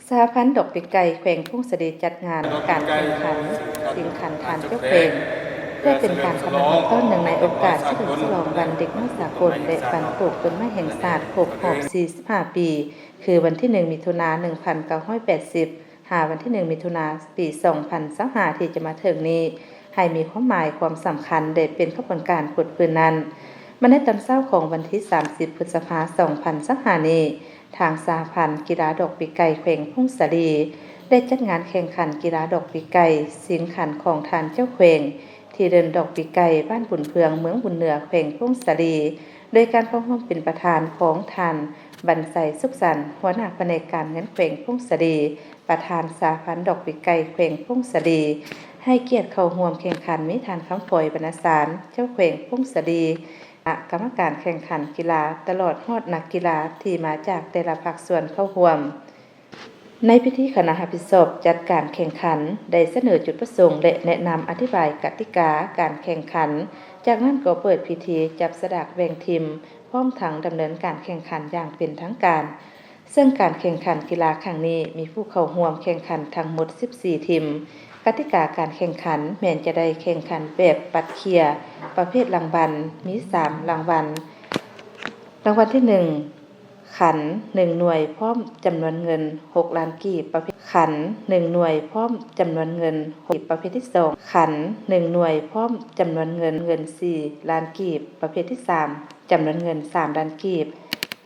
สหพันธ์ดอกปีกไก่แขวงทุ่งเสด็จจัดงานการแข่งขันสิงขันทานเจ้าเพลงเพื่อเป็นการทำงานต้นหนึ่งในโอกาสเฉลิมฉลองวันเด็กน้อยสากลและวันปลูกต้นไม้แห่งชาติครบรอบ45 ปีคือวันที่1 มิถุนายน 1980 หาวันที่1 มิถุนายน ปี 2025ที่จะมาถึงนี้ให้มีความหมายความสำคัญได้เป็นขบวนการปลดปืนนั้นมาในตอนเช้าของวันที่30 พฤษภาคม 2025นี้ทางสหพันธ์กีฬาดอกปีกไก่แขวงทุ่งเสลีได้จัดงานแข่งขันกีฬาดอกปีกไก่สิงขันของทานเจ้าแขวงที่เดินดอกปีกไก่บ้านบุญเพืองเมืองบุญเหนือแขวงทุ่งเสลีโดยการเข้าร่วมเป็นประธานของทานบรรไสสุขสันต์หัวหน้าแผนกการเงินแขวงทุ่งเสลีประธานสหพันธ์ดอกปีกไก่แขวงทุ่งเสลีให้เกียรติเข้าร่วมแข่งขันมิทานคำฝอยบรรณสารเจ้าแขวงทุ่งเสลีกรรมการแข่งขันกีฬาตลอดฮอดนักกีฬาที่มาจากแต่ละภาคส่วนเข้าร่วมในพิธีคณะรับผิดชอบจัดการแข่งขันได้เสนอจุดประสงค์และแนะนำอธิบายกติกาการแข่งขันจากนั้นก็เปิดพิธีจับสลากแบ่งทีมพร้อมทั้งดำเนินการแข่งขันอย่างเป็นทางการซึ่งการแข่งขันกีฬาครั้งนี้มีผู้เข้าร่วมแข่งขันทั้งหมด14ทีมกติกาการแข่งขันแม้นจะได้แข่งขันแบบปัดเคียประเภทรางวัลมี3รางวัลที่1ขัน1หน่วยพร้อมจำนวนเงิน6ล้านกีบประเภทขัน1หน่วยพร้อมจำนวนเงิน6ประเภทที่2ขัน1หน่วยพร้อมจำนวนเงิน4ล้านกีบประเภทที่3จำนวนเงิน3ล้านกีบ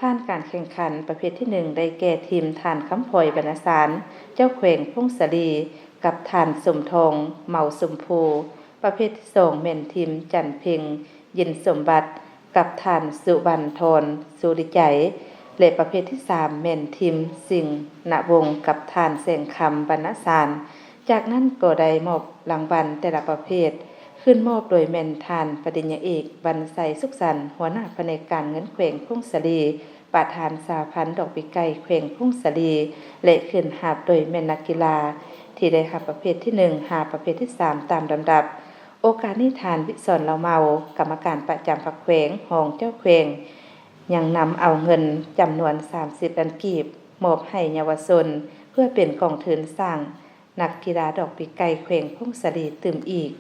ผ่านการแข่งขันประเภทที่1ได้แก่ทีมทานคำพลอยบรรณสารเจ้าแขวงทุ่งเสลีกับทานสมทองเหมาสมภูประเภทที่2แม่นทีมจันเพ็งยินสมบัติกับทานสุวรรณธรสุริใจและประเภทที่3แม่นทีมสิงห์ณวงศ์กับทานแสงคำบรรณสารจากนั้นก็ได้มอบรางวัลแต่ละประเภทขึ้นมอบโดยแม่นทานปริญญาเอกบรรไสสุขสันต์หัวหน้าแผนกการเงินแขวงทุ่งเสลีประธานสหพันธ์ดอกปีกไก่แขวงทุ่งเสลีและขึ้นหาบโดยแม่นนักกีฬาที่ได้รับประเภทที่1หาประเภทที่3ตามลำดับโอกาสนี้ทานวิศรเหล่าเมากรรมการประจำพรรคแขวงหองเจ้าแขวงยังนำเอาเงินจำนวน30ล้านกีบมอบให้เยาวชนเพื่อเป็นกองทุนสร้างนักกีฬาดอกปีกไก่แขวงทุ่งเสลีตื่มอีก